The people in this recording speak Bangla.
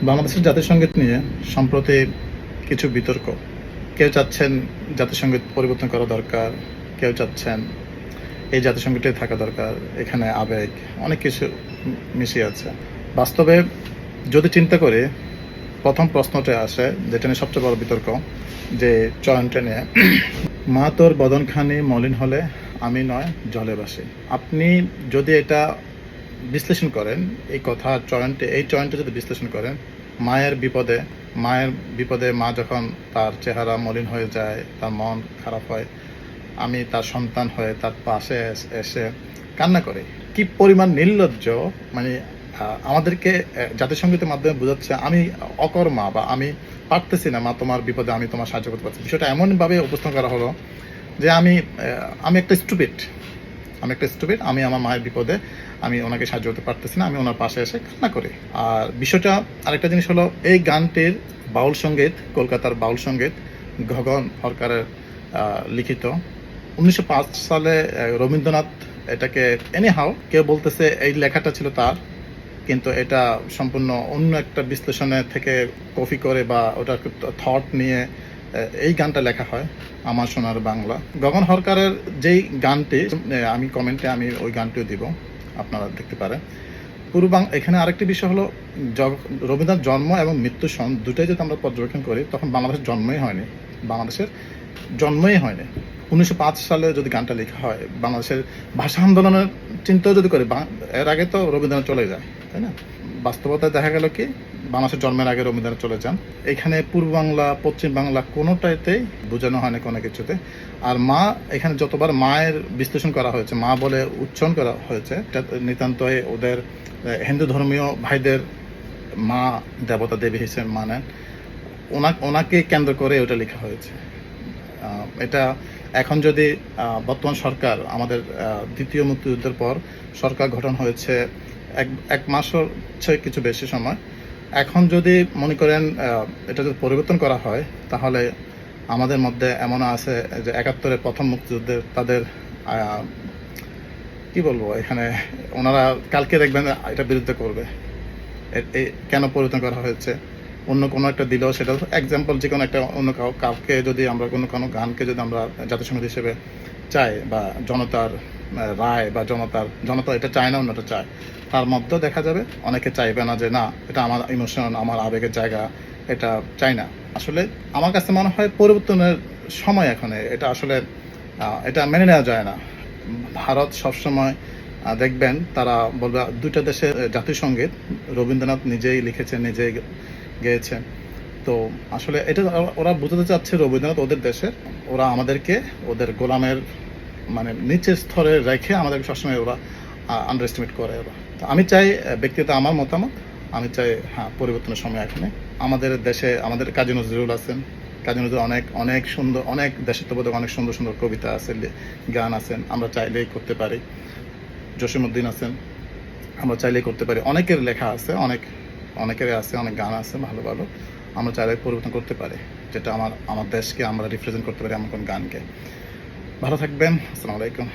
বাংলাদেশের জাতীয় সঙ্গীত নিয়ে সম্প্রতি কিছু বিতর্ক। কেউ চাচ্ছেন জাতীয় সঙ্গীত পরিবর্তন করা দরকার, কেউ চাচ্ছেন এই জাতীয় সঙ্গীতটাই থাকা দরকার, এখানে আবেগ অনেক কিছু মিশিয়ে আছে। বাস্তবে যদি চিন্তা করি, প্রথম প্রশ্নটা আসে যেটা নিয়ে সবচেয়ে বড় বিতর্ক, যে চয়নটা নিয়ে। মা তোর বদনখানি মলিন হলে আমি নয় জলে ভাসি। আপনি যদি এটা বিশ্লেষণ করেন, এই কথা এই চয়নটা যদি বিশ্লেষণ করেন, মায়ের বিপদে মা যখন তার চেহারা মলিন হয়ে যায়, তার মন খারাপ হয়, আমি তার সন্তান হয়ে তার পাশে এসে কান্না করে, কি পরিমাণ নির্লজ্জ। মানে আমাদেরকে জাতীয় সঙ্গীতের মাধ্যমে বোঝাচ্ছে আমি অকর্মা, বা আমি পারতেছি না মা, তোমার বিপদে আমি তোমার সাহায্য করতে পারছি। বিষয়টা এমনভাবে উপস্থাপন করা হলো যে আমি একটা স্টুপিড, আমি আমার মায়ের বিপদে আমি ওনাকে সাহায্য করতে পারতেছি না, আমি ওনার পাশে এসে কান্না করি। আর বিষয়টা আরেকটা জিনিস হলো, এই গানটির বাউল সঙ্গীত, কলকাতার বাউল সঙ্গীত গগন সরকারের লিখিত। 1905 সালে রবীন্দ্রনাথ এটাকে, কেউ বলতেছে এই লেখাটা ছিল তার, কিন্তু এটা সম্পূর্ণ অন্য একটা বিশ্লেষণে থেকে কপি করে বা ওটা থট নিয়ে এই গানটা লেখা হয়, আমার সোনার বাংলা। গগন সরকারের যেই গানটি, আমি কমেন্টে আমি ওই গানটিও দিব, আপনারা দেখতে পারেন। এখানে আরেকটি বিষয় হলো, রবীন্দ্রনাথ জন্ম এবং মৃত্যু সন দুটাই যদি আমরা পর্যবেক্ষণ করি, তখন বাংলাদেশের জন্মই হয়নি। 1905 সালে যদি গানটা লেখা হয়, বাংলাদেশের ভাষা আন্দোলনের চিন্তাও যদি করি, এর আগে তো রবীন্দ্রনাথ চলে যায়, তাই না? বাস্তবতায় দেখা গেল কি, বাংলাদেশের জন্মের আগে রবীন্দ্রনাথ চলে যান। এখানে পূর্ব বাংলা, পশ্চিম বাংলা কোনোটাতেই বোঝানো হয় না কোনো কিছুতে। আর মা, এখানে যতবার মায়ের বিশ্লেষণ করা হয়েছে, মা বলে উচ্চারণ করা হয়েছে, এটা নিতান্তই ওদের হিন্দু ধর্মীয় ভাইদের মা দেবতা দেবী হিসেবে মানেন, ওনাকে কেন্দ্র করে ওটা লেখা হয়েছে। এটা এখন যদি বর্তমান সরকার, আমাদের দ্বিতীয় মুক্তিযুদ্ধের পর সরকার গঠন হয়েছে এক মাসের চেয়ে কিছু বেশি সময়, এখন যদি মনে করেন এটা যদি পরিবর্তন করা হয়, তাহলে আমাদের মধ্যে এমন আছে যে 71-এর প্রথম মুক্তিযুদ্ধের তাদের কি বলবো, এখানে ওনারা কালকে দেখবেন এটা বিরুদ্ধে করবে। কেন পরিবর্তন করা হয়েছে, অন্য কোনো একটা দিলেও সেটা এক্সাম্পল, যে কোনো একটা অন্য কাউকে যদি আমরা কোনো গানকে যদি আমরা জাতীয় সঙ্গীত হিসেবে চাই, বা জনতার রায় বা জনতা এটা চায় না, অন্যটা চায়, তার মধ্যেও দেখা যাবে অনেকে চাইবে না, যে না, এটা আমার ইমোশন, আমার আবেগের জায়গা, এটা চাই না। আসলে আমার কাছে মনে হয় পরিবর্তনের সময় এখন, এটা আসলে এটা মেনে নেওয়া যায় না। ভারত সবসময় দেখবেন তারা বলবে, দুইটা দেশের জাতীয় সঙ্গীত রবীন্দ্রনাথ নিজেই লিখেছেন, নিজেই গেয়েছেন। তো আসলে এটা ওরা বোঝাতে চাচ্ছে, রবীন্দ্রনাথ ওদের দেশের, ওরা আমাদেরকে ওদের গোলামের মানে নিচের স্তরে রেখে আমাদেরকে সবসময় ওরা আন্ডার এস্টিমেট করে ওরা। তো আমি চাই, ব্যক্তিগত আমার মতামত, আমি চাই পরিবর্তনের সময় এখানে। আমাদের দেশে আমাদের কাজী নজরুল আছেন, কাজী নজরুল অনেক সুন্দর, অনেক দেশাত্মবোধক, অনেক সুন্দর সুন্দর কবিতা আছে, গান আছেন, আমরা চাইলেই করতে পারি। জসীমউদ্দিন আছেন, আমরা চাইলেই করতে পারি। অনেকের লেখা আছে, অনেকের আছে, অনেক গান আছে ভালো ভালো, আমরা চাইলে পরিবর্তন করতে পারি, যেটা আমার দেশকে আমরা রিপ্রেজেন্ট করতে পারি, আমার কোন গানকে। ভালো থাকবেন, আসসালামু আলাইকুম।